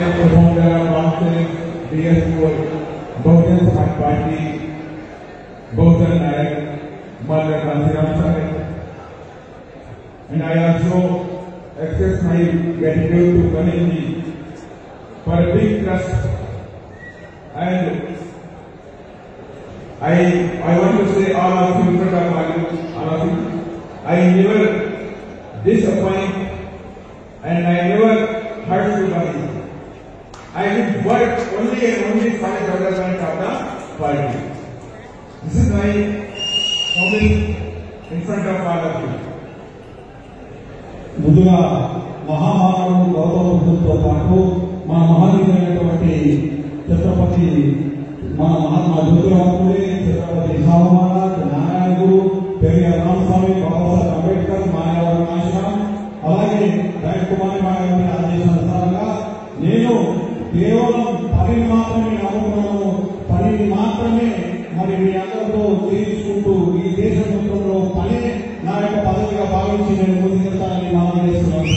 founder of Bahjan Samaj Party, Bahjan Nayak, Mother Kantiram Sahib. And I also express my gratitude to Kaniji for a big trust. And I want to say all of you, all of you, I never disappoint and I never hurt anybody. I will work only and only for the development of the party. This is my comment in front of all of you. ముందుగా మహామానవుడు గౌతమ బుద్ధుడితో పాటు మన మహానీయులైనటువంటి ఛత్రపతి మన మహాత్మా జ్యోతిరావు పూలే, ఛత్రపతి మహారాజ్, నారాయణుడు, పెరియార్ రామస్వామి, బాబాసాహెబ్ అంబేద్కర్, మాయావరం ఆశ్రమం, అలాగే రాయకుమారి గారి ఆదేశానుసారంగా నేను కేవలం పనిని మాత్రమే నమ్ముకున్నాను. పనిని మాత్రమే మరి మీ అందరితో తీర్చుకుంటూ ఈ దేశ మొత్తంలో పని నా యొక్క పదవిగా భావించి నేను ముందుకెళ్తానని మనం చేస్తున్నాను.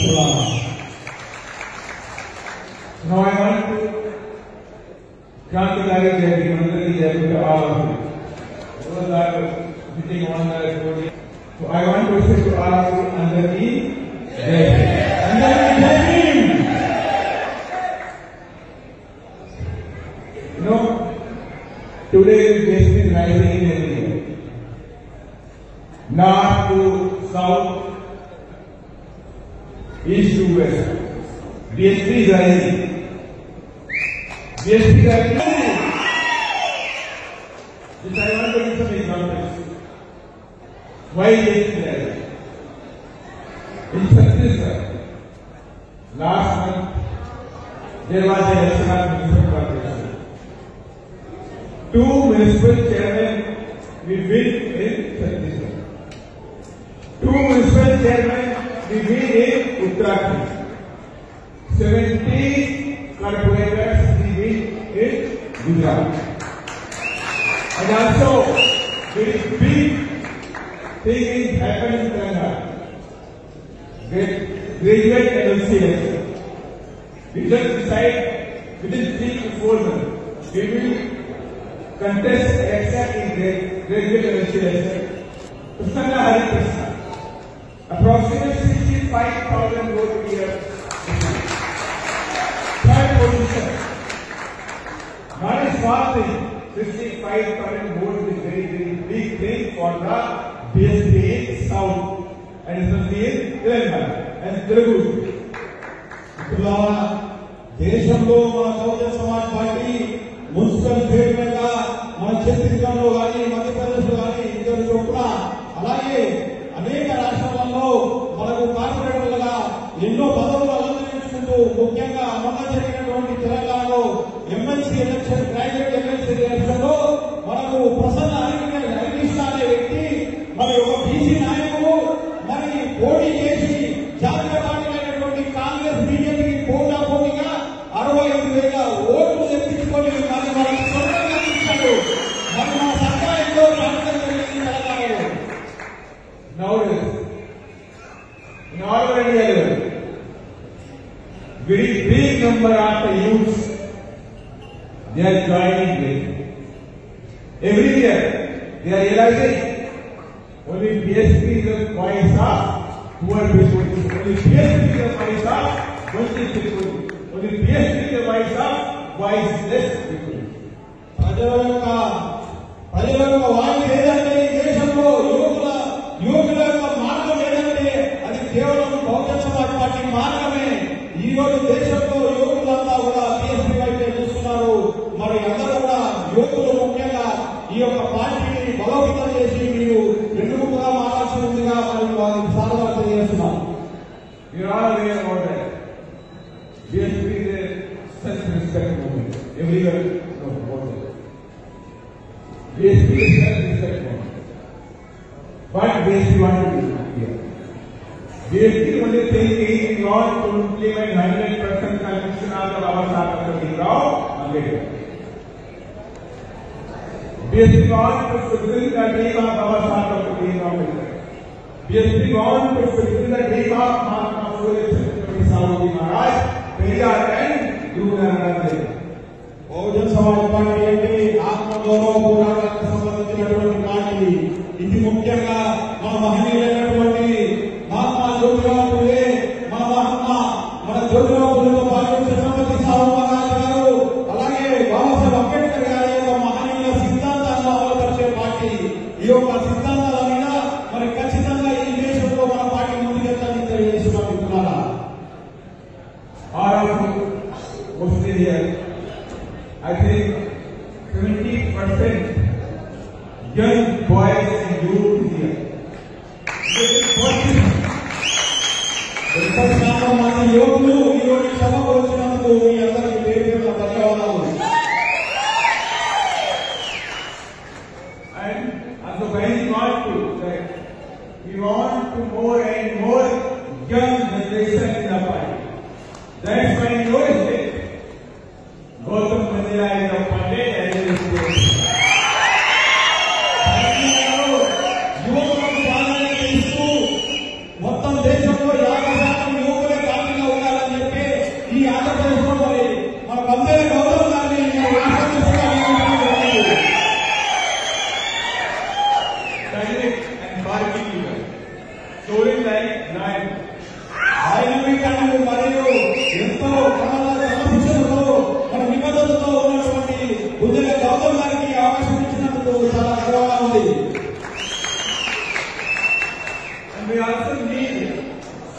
Now I want to Krantikari Jayati, Mandari Jayati to all of you. Those are sitting on the podium. So I want to say to all of you, Mandari Jayati. Mandari Jayati. You know, today is basically rising in India. North to south, east to west. BSP is rising. BSP is rising. This I want to give some examples. Why BSP is rising? In Chhattisgarh, last month, there was an election of municipal corporation. 2 municipal chairmen we win in Chhattisgarh. 2 municipal chairmen we win in Uttarakhand. 70 corporators we win in Gujarat. And also, very big thing is happening in Telangana. Graduate LLC election. We just decide within 3 to 4 months we will contest election in graduate LLC election. Prasanna Hari Krishna. Approximately 65,000 votes here. Third position. Not a small thing. 65,000 votes is very, very big thing for the BSP in South and especially in Telangana and Telugu. దేశంలో మన Bahujan Samaj party municipal chairman గా మన ఛత్తీస్గఢ్ లో కానీ మధ్యప్రదేశ్ లో కానీ ఇద్దరు చొప్పున, అలాగే అనేక రాష్ట్రాలలో మనకు కార్పొరేటర్లుగా ఎన్నో పదవులు అలంకరించుకుంటూ, ముఖ్యంగా మొన్న జరిగినటువంటి తెలంగాణలో MLC election, graduate MLC election లో మనకు ప్రసన్న హరికృష్ణ అనే వ్యక్తి మరి ఒక బీసీ నాయకుడు మరి పోటీ చేసి జాతీయ పార్టీలైనటువంటి కాంగ్రెస్, బీజేపీకి పోటాపోటీగా 65,000 ఓట్లు తెప్పించుకొని మరి మనకు సొంతంగా ఇచ్చాడు. మరి మన సర్కారంలో ప్రభుత్వం జరిగింది తెలంగాణలో. Nowadays, in all over India, very big number of the youths, they are joining it. Every year, they are realizing only BSP is the voice of poor people. Only BSP is the voice of wealthy people. Only BSP is the voice of voiceless people. ప్రజల యొక్క voice ఏదంటే ఈ దేశంలో యువకుల యొక్క మార్గం ఏదంటే అది కేవలం బహుజన్ సమాజ్ పార్టీ మార్గమే. ఈ రోజు దేశంలో యువకులంతా కూడా బీఎస్పీ వైపే చూస్తున్నారు. మరి అందరూ కూడా యువకులు ముఖ్యంగా ఈ యొక్క పార్టీని బలోపేతం చేసి మీరు వెన్నుముకగా మారాల్సి ఉందిగా మరి వారికి సాధన తెలియజేస్తున్నాం. You are all aware about that. BSP is a self-respect movement. Everyone knows about it. BSP is self-respect movement. What BSP want to do here? BSP only thing is we want to implement 100% constitution of the Babasaheb Ambedkar. BSP want to fulfill the dream of Babasaheb Ambedkar. BSP want to fulfill the dream of Mahatma Phule Maharaj, Periyar and Bahujan Samaj party అంటే ఆత్మగౌరవ పోరాటానికి సంబంధించినటువంటి party. ఇది ముఖ్యంగా మన మహనీయులైనటువంటి మహాత్మా జ్యోతిరావు పూలే, మన జ్యోతిరావు పూలేతో పాటు ఛత్రపతి సాహుమహారాజ్ గారు, అలాగే బాబాసాహెబ్ అంబేద్కర్ గారి యొక్క మహనీయుల సిద్ధాంతాలను అమలుపరిచే పార్టీ. ఈ యొక్క సిద్ధాంతాల మీద మరి ఖచ్చితంగా ఈ దేశంలో మన party ముందుకెళ్తానని తెలియజేస్తున్నారా? I think 70% young boys and youth here. మన యువకులు ఈ రోజు సభకు వచ్చినందుకు మీ అందరికీ పేరు ధన్యవాదాలు. And also very want to that we want to more and more young generation in the party. That's why in your state, Gautam Mandira is a pandit and he is యువకులకు ప్రాధాన్యత ఇస్తూ మొత్తం దేశంలో 50% యువకులే పార్టీలో ఉండాలని చెప్పి ఈ ఆంధ్రప్రదేశ్ లో మరి మన బందేల గౌరవం గారిని and party leader. Showing like nine. Dynamic మరియు ఎంతో క్రమశిక్షణతో మన నిబద్ధతతో ఉన్నటువంటి బుద్ధుల గౌతమ్ గారికి అవకాశం ఇచ్చినందుకు చాలా గర్వంగా ఉంది. And we also need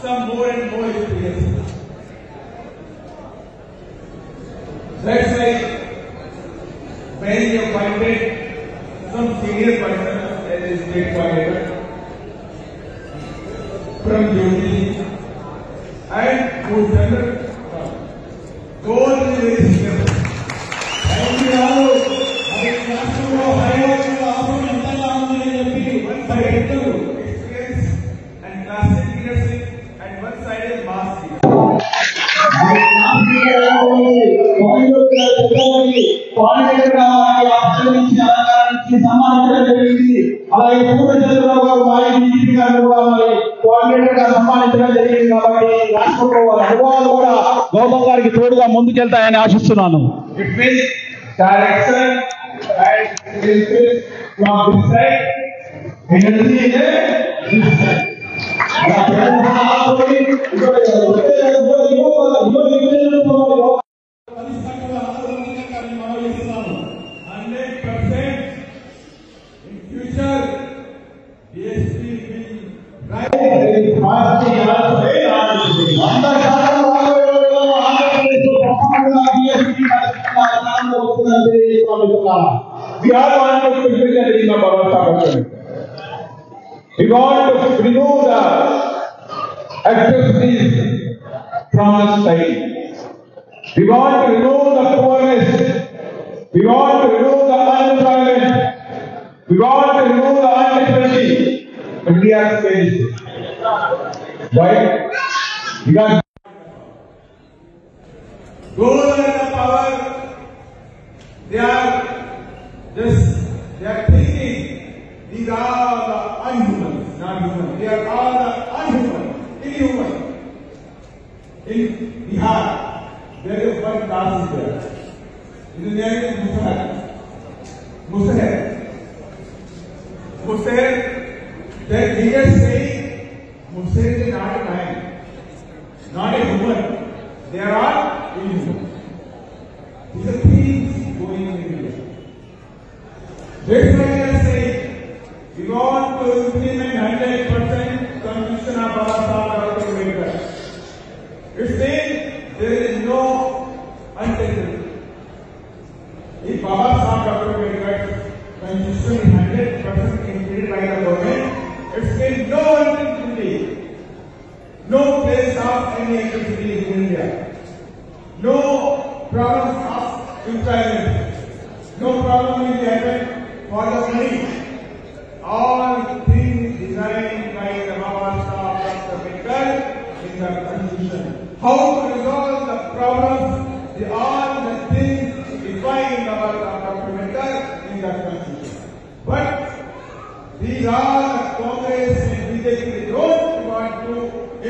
some more and more experience. That's why when you appointed some senior person as a state coordinator from UP and who general goal is very simple. రాష్ట్రంలో హైదరాబాద్ అవసరం ఎంతగా ఉందని చెప్పి Experience and classic leadership and one side is mass సన్మానించడం జరిగింది. అలాగే పూర్వ చంద్రబాబు గారు మాజీ డీజీపీ గారు కూడా మరి కోఆర్డినేటర్ గా సన్మానించడం జరిగింది. కాబట్టి రాష్ట్రంలో వారి అనుభవాలు కూడా గౌతమ్ గారికి తోడుగా ముందుకెళ్తాయని ఆశిస్తున్నాను. It means direction and influence from this side, energy is this side. In future, DSP will rise. We all want to significantly in the government. We want to remove the atrocities from the society. We want to remove the poorness. We want to remove the unemployment. We want to remove the unemployment. But we are faced. Why? Because those are the power. They are thinking these are the unhuman, not human. They are all the unhuman, inhuman. In Bihar, there is one class there. His name is Musahar. That leaders say Musahar is not a man, not a human. They are all inhuman. These are things going in India. That's why they are saying we want to implement 100% Constitution of Babasaheb Ambedkar. It says there is no untenability. If Babasaheb Ambedkar's Constitution is 100% implemented by the government, it says no untenability, no place of any activity in India, no problems of employment, no problem will happen for the money. All things designed by the Babasaheb Ambedkar in the Constitution. How to resolve the problems, all the things defined about the Ambedkar in the Constitution. But these are the Congress and BJP don't want to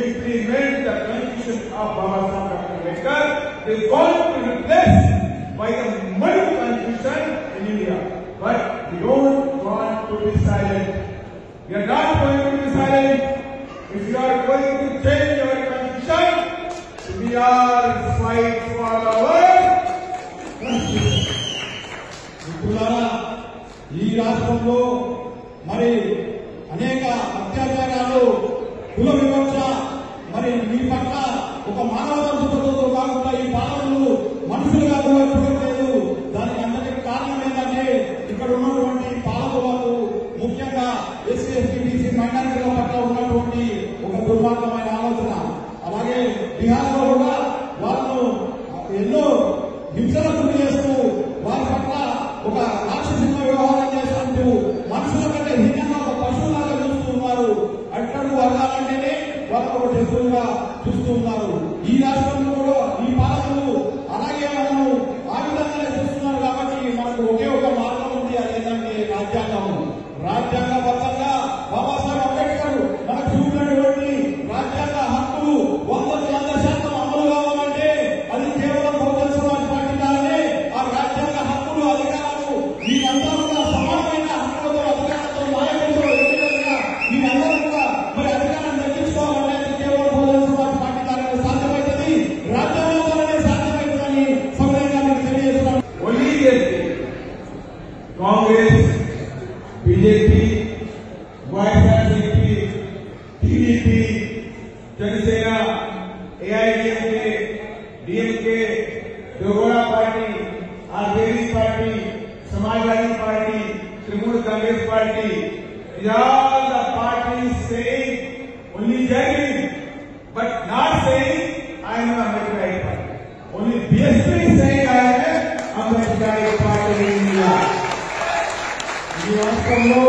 implement the Constitution of Babasaheb Ambedkar. They want to blessed by the money constitution in India. But we don't want to be silent. We are not going to be silent. If you are going to change our constitution, we are fight for our constitution. ఈ రాష్ట్రంలో మరి అనేక అత్యాచారాలు, కుల వివక్ష, మరి మీ పట్ల ఒక మానవతా దృక్పథంతో కాకుండా ఈ పాలనలు మనుషులుగా కూడా చూడలేదు. దానికి అందరికి కారణం ఏంటంటే ఇక్కడ ఉన్నటువంటి పాలకులకు, ముఖ్యంగా ఎస్సీ ఎస్టీ బీసీ మైనారిటీల పట్ల ఉన్నటువంటి ఒక దుర్మార్గమైన ఆలోచన. అలాగే బీహార్ లో కూడా వాళ్ళను ఎన్నో హింసలకు గురి చేస్తూ వారి పట్ల ఒక రాక్షస వ్యవహారం చేస్తూ మనుషుల కంటే భిన్నంగా ఒక పశువులాగా చూస్తూ ఉన్నారు. అట్టడు వర్గాలంటేనే వాళ్ళకు ఒక జంతువులుగా చూస్తూ ఉన్నారు. ఈ రాష్ట్రంలో కూడా ఈ పాలకులు అలాగే మనము ఆ విధంగానే చూస్తున్నారు. కాబట్టి మనకు ఒకే ఒక మార్గం ఉంది, అదేంటంటే రాజ్యాంగం. రాజ్యాంగబద్ధంగా బాబాసాహెబ్ అంబేద్కర్ మనకు చూపినటువంటి రాజ్యాంగ హక్కులు 100% అమలు కావాలంటే అది కేవలం బహుజన సమాజ్ పార్టీ ద్వారానే ఆ రాజ్యాంగ హక్కులు, అధికారాలు మీరంతా కూడా సమానమైన హక్కులతో, అధికారంతో, నాయకులతో ఎదురుగా మీరందరూ కూడా మరి అధికారం దక్కించుకోవాలంటే అది కేవలం బహుజన సమాజ్ పార్టీ ద్వారానే సాధ్యమవుతుంది, రాజ్యాంగం ద్వారానే సాధ్యమవుతుందని సంవిధానానికి తెలియజేస్తున్నాం. Congress, BJP, YSRCP, TDP, Janasena, AIADMK, DMK, Deve Gowda party, RJD party, Samajwadi party, Trinamool Congress party, all the parties saying only agreeing, but not saying I am a Ambedkarite party. Only BSP is saying I am Ambedkarite party in India. ఈ రాష్ట్రంలో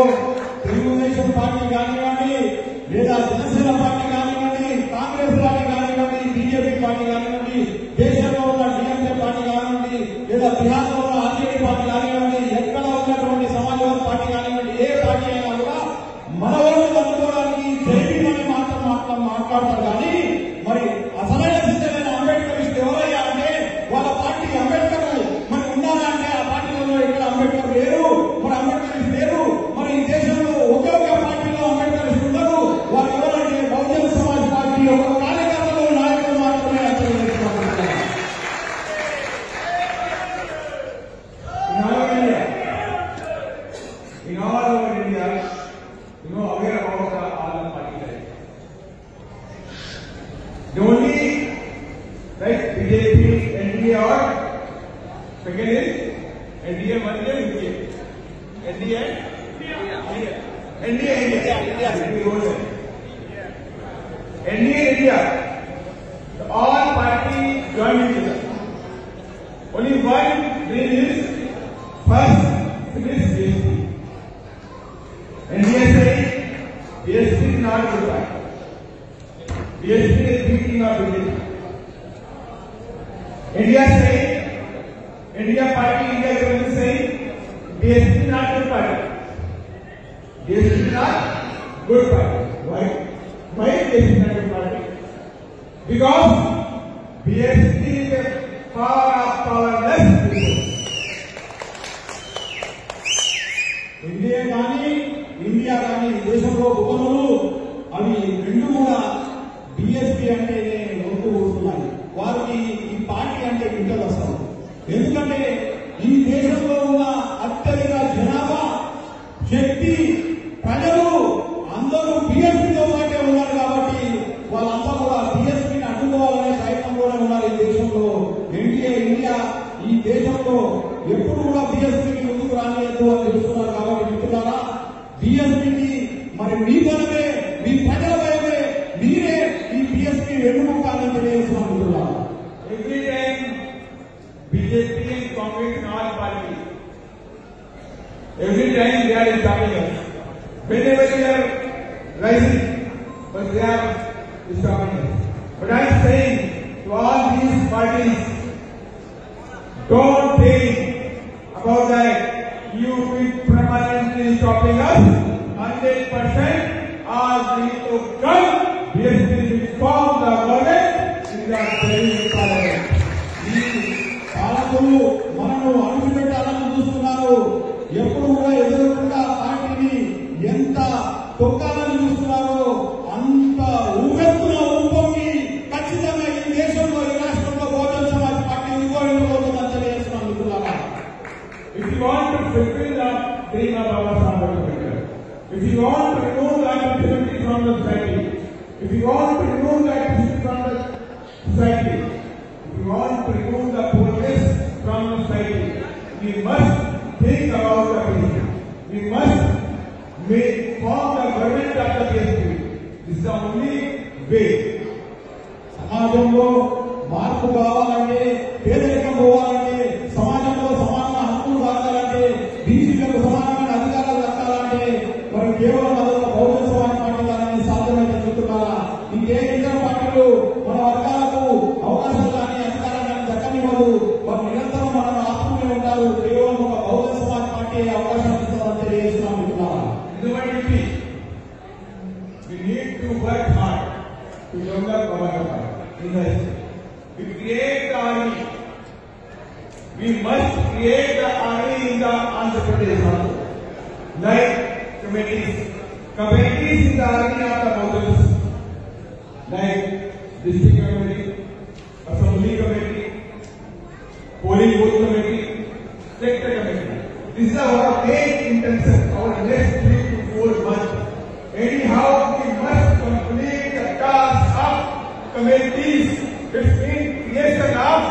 తెలుగుదేశం పార్టీ కానివ్వండి, లేదా జనసేన పార్టీ కానివ్వండి, కాంగ్రెస్ పార్టీ కానివ్వండి, BJP party కానివ్వండి, దేశంలో ఉన్న DMK party కానివ్వండి, లేదా బిహార్లో ఉన్న ఆర్జేడీ పార్టీ కానివ్వండి, ఎక్కడ ఉన్నటువంటి సమాజ్వాదీ పార్టీ కానివ్వండి, ఏ పార్టీ అయినా కూడా మన వాళ్ళు అందుకోవడానికి జైబీమని మాత్రం మాట్లాడతారు. కానీ మరి అసలైన సిద్ధమైన అంబేద్కరిస్ట్ ఎవరయ్యా అంటే వాళ్ళ పార్టీ అంబేద్కర్ మరి ఉన్నారా అంటే ఆ పార్టీలలో ఇక్కడ అంబేద్కర్ లేరు, మరి అంబేద్కరిస్ట్ లేరు. మరి ఈ దేశంలో ఒకే ఒక పార్టీలో అంబేద్కరిస్ట్ ఉండరు. వారు ఎవరంటే బహుజన సమాజ్ పార్టీ ఒక కార్యకర్తలు, నాయకులు మాత్రమే In all over India, aware about all the party types. The only like BJP, NDA or second is NDA, one is UPA. NDA, India. So all parties join together. Only one dream is first finish BSP. India says BSP is not good party. BSP is thinking of BJP. India says, India party, India government saying BSP is not good party. BSP is not good party. Why? Why BSP is not good party? Because BSP is a power of powerless people. India కానీ దేశంలో ఉపనులు అవి రెండు కూడా BSP అంటేనే నొక్కు కూడుతున్నాయి. వారికి ఈ party అంటే ఇంటలు వస్తారు. ఎందుకంటే ఈ దేశంలో ఉన్న అత్యధిక జనాభా, శక్తి, ప్రజలు అందరూ బీఎస్పీతో పాటే ఉన్నారు. కాబట్టి వాళ్ళంతా కూడా బీఎస్పీని అడ్డుకోవాలనే ప్రయత్నం కూడా ఉన్నారు ఈ దేశంలో. ఎన్డీఏ ఇండియా ఈ దేశంలో ఎప్పుడు కూడా బీఎస్పీకి ముందుకు రానియద్దు అని తెలుస్తున్నారు. కాబట్టి మిత్రులారా, బీఎస్పీకి మరి మీ బలమే, మీ ప్రజల బలమే, మీరే ఈ బీఎస్పీ వెన్నుముకాలని తెలియజేస్తున్నారు మిత్రులారా. Every time BJP and Congress and all parties, every time they are stopping us. Whenever they are rising, but they are stopping us. But I am saying to all these parties, don't think about that. You will permanently stopping us. 100% are going to come. BSP will form the government in the Parliament. నాయకులు మనను అణిచిపెట్టాలని చూస్తున్నారు. ఎప్పుడు కూడా ఎదురుకుండా పార్టీని ఎంత తొక్కాలని చూస్తున్నారో అంత ఊపెత్తున ఊపొంగి ఖచ్చితంగా ఈ దేశంలో ఈ రాష్ట్రంలో బహుజన సమాజ్ పార్టీ ఇంకోపోతుందని తెలియజేస్తున్నాను మిత్రులారా. If you want to fulfill the dream of Baba Saheb Ambedkar, if you want to remove the anti-Semitism from the society, if you want to remove the anti-Semitism from the society, if you want to remove the progress from the society, we must think about the future. We must form the government of the PSP. This is the only way. సమాజంలో మార్పు కావాలంటే, పేదరికం పోవాలంటే, సమాజంలో సమాన హక్కులు కావాలంటే, బీసీలకు సమానమైన అధికారాలు దక్కాలంటే మరి కేవలం అదొక బహుజన సమాజ్ పార్టీ ద్వారా సాధ్యమైతే చెప్తున్నారా? ఇంకే ఇతర పార్టీలు మన వర్గాలకు అవకాశాలు కానీ అధికారం కానీ దక్కనివ్వదు. వారు నిరంతరం మనం ఆపుతూనే ఉంటారు. కేవలం ఒక బహుజన సమాజ్ పార్టీ అవకాశం ఇస్తుందని తెలియజేస్తున్నాం మిత్రులారా. We need to work hard to develop our country. We create the army. We must create the army in the Andhra Pradesh also. Like committees in the army of the Muslims, like district committee, assembly committee, polling booth committee, sector committee. This is our main intention, our next 3 to 4 months. Anyhow, we must complete the task of committees. It means creation of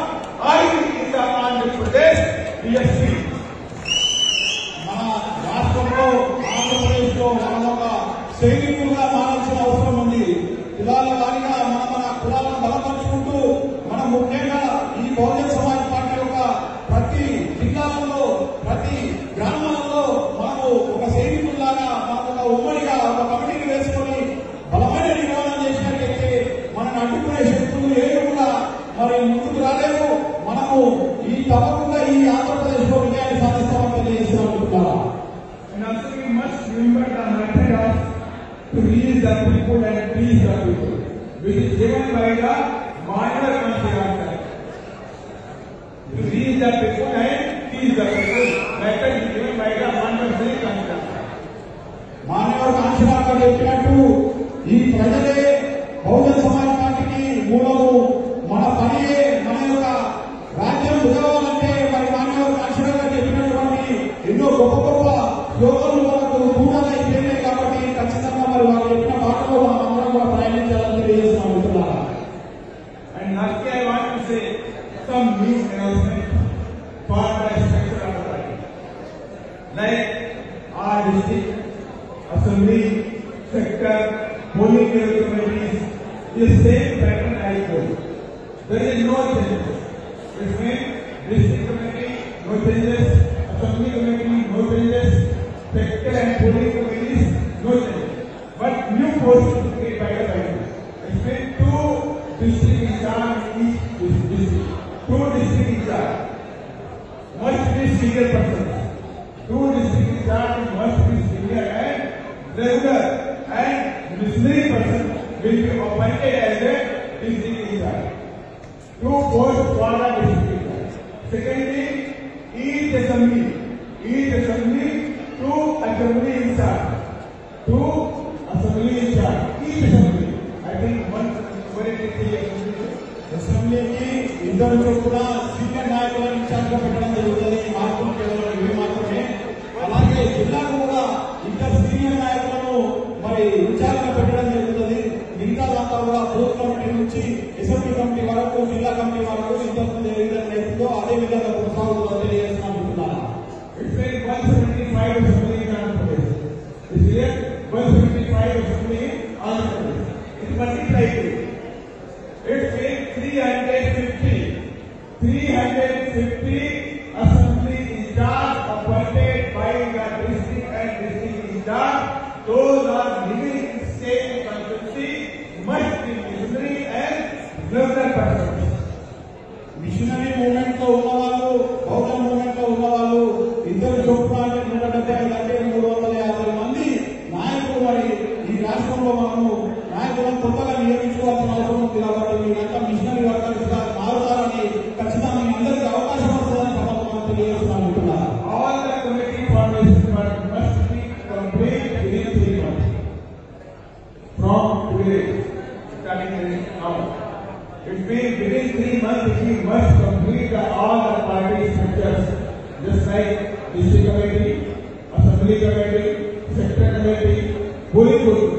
army in the Andhra Pradesh DSP. మన రాష్ట్రంలో ఆంధ్రప్రదేశ్ లో మనం ఒక సైనికులుగా మారాల్సిన అవసరం ఉంది. కులాల వారిగా మన కులాలను బలపరుచుకుంటూ మనం ముఖ్యంగా ఈ బహుజన సమాజ్ పార్టీ యొక్క ప్రతి జిల్లాలలో ప్రతి గ్రామాలలో మనము ఒక సైనికుల్లాగా మనం ఒక ఉమ్మడిగా ఒక కమిటీని వేసుకొని బలమైన నిర్మాణం చేసినట్లయితే మనకు అడ్డుకునే శక్తులు ఏవి కూడా మరి ముందుకు రాలేవు. మనము ఈ తప్పకుండా ఈ ఆంధ్రప్రదేశ్ లో విజయాన్ని సాధిస్తామని తెలియజేస్తున్నాం. And also we must remember the method of to reach the people and please the people, which is given by the Manyavar Constitution. To reach the people and please the people, method is given by the Manyavar Constitution. మానవ కాంక్షలాగా చెప్పినట్టు ఈ ప్రజలే బహుజన సమాజ్ పార్టీకి మూలము. మన పనియే మన యొక్క రాజ్యం ఉదవాలంటే మరి మానవ కాంక్షలాగా చెప్పినటువంటి ఎన్నో గొప్ప గొప్ప యోగాలు మనకు దూరంగా అయిపోయినాయి. కాబట్టి ఖచ్చితంగా మరి వారు చెప్పిన పాటలో మనం అందరం కూడా ప్రయాణించాలని తెలియజేస్తున్నాం. And lastly, I want to say some new announcements for the structure of the party. Like our district, assembly, sector, polling committees is same pattern as before. There is no changes. It means district committee, no changes, assembly committee, no changes, sector and polling committees, no changes. But new posts created by the party. It means 2 district in charge in each district. 2 district in charge must be senior persons. 2 district in charge must be senior and regular and missionary person will be appointed as a district in charge. 2 posts for the district in charge. Secondly, each assembly, 2 assembly in charge. 2 assembly in charge. Each assembly. I think one అసెంబ్లీకి ఇద్దరు చొప్పున senior నాయకులను incharge గా పెట్టడం జరుగుతుంది. ఈ మార్పులు కేవలం ఇవి మాత్రమే. అలాగే జిల్లాకు కూడా ఇద్దరు సీనియర్ నాయకులను మరి ఇన్ఛార్జ్ గా పెట్టడం జరుగుతుంది. మిగతాదంతా కూడా బూత్ కమిటీ నుంచి అసెంబ్లీ కమిటీ వరకు జిల్లా కమిటీ వరకు ఇంతకుముందు ఏ విధంగా నేర్చుకో అదే విధంగా కొనసాగుతుందో తెలియజేస్తున్నాను. 175 assembly in Andhra Pradesh. Is here 175 assembly in Andhra Pradesh. It multiplied. It means 350 assembly in charge appointed by the district and district in charge. Those are living in same constituency, must be missionary and regular persons. Missionary movement లో ఉన్నవాళ్ళు, బౌద్ధ movement లో ఉన్నవాళ్ళు ఇద్దరు చొప్పున 175 అంటే 350 మంది నాయకులు మరి ఈ రాష్ట్రంలో మనము నాయకులను కొత్తగా నియమించుకోవాల్సిన అవసరం ఉంది. కాబట్టి మీరంతా మిషనరీ వర్కర్స్ గా మారుతారని ఖచ్చితంగా మీ అందరికీ అవకాశం వస్తుంది. తెలియజేస్తున్నాను మిత్రులారా. All the committee formations must be complete within 3 months. From today, starting now. It means within 3 months we must complete all the party structures, just like district committee, assembly committee, sector committee, polling booth.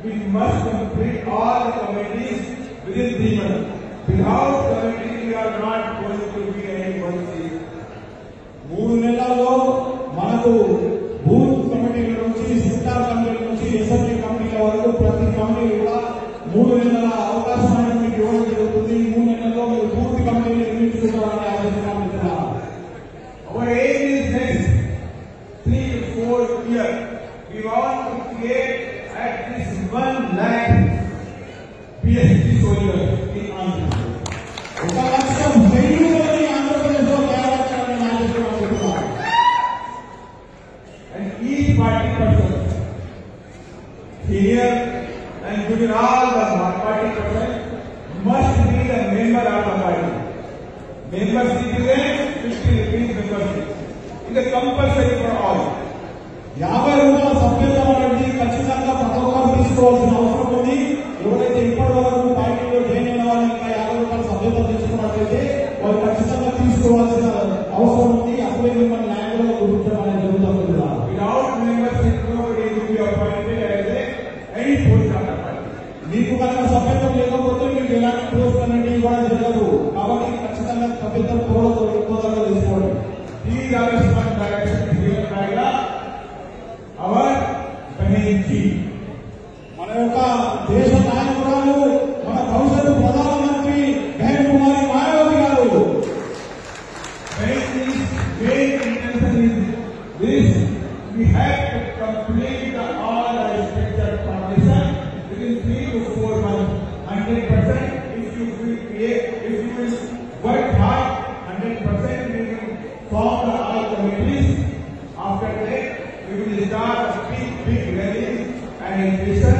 We must complete all the committees within 3 months. Without committee, we are not going to be anyone seat. 3 నెలల్లో మనకు booth కమిటీల నుంచి sector కమిటీల నుంచి assembly కమిటీల వరకు ప్రతి committee కూడా 3 నెలల అవకాశం అనేది మీకు ఇవ్వడం జరుగుతుంది. 3 నెలల్లో మీరు పూర్తి కమిటీని నిర్మించుకుంటారని ఆలోచన మిత్రులారా. Our aim is next 3 to 4 years. We want to create at least 1 lakh PhD soldiers in Andhra Pradesh. 1 లక్షం సైనికులని Andhra Pradesh లో తయారు చేయాలని ఆలోచన మిత్రులారా. And each party person, senior and junior, all the party person must be the member of the party. Membership is a 50 rupees membership. It is compulsory for all. 50 రూపాయల సభ్యత్వం అనేది ఖచ్చితంగా ప్రతి ఒక్కరు తీసుకోవాల్సిన అవసరం ఉంది. ఎవరైతే ఇప్పటి వరకు పార్టీలో జాయిన్ అయిన వాళ్ళు ఇంకా 50 రూపాయల సభ్యత్వం తీసుకున్నట్లయితే వాళ్ళు ఖచ్చితంగా తీసుకోవాల్సిన అవసరం ఉంది. అసలే మిమ్మల్ని న్యాయంగా గుర్తించడం అనేది జరుగుతుంది. Without membership, nobody will be appointed as any post of the party. మీకు కనుక సభ్యత్వం లేకపోతే మీకు ఎలాంటి పోస్ట్ అనేది ఇవ్వడం జరగదు. కాబట్టి ఖచ్చితంగా సభ్యత్వం కోరగా తీసుకోండి. These are the smart directions given by our Bahenji. మన యొక్క దేశ నాయకురాలు మన భవిష్యత్తు ప్రధానమంత్రి బహన్ కుమారి మాయావతి గారు. Bahenji's main intention is this: we have to complete all the structured foundation within 3 to 4 months. 100%. If you will work hard, 100% we will form the all committees. After that, we will start a big rally and education.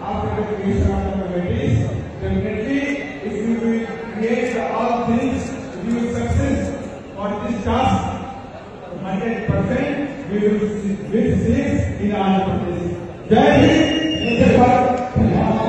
After the creation of the committees, definitely, if you will create all things, you will success on this task. 100% we will succeed in our country. Jai Hind, Jai Bharat.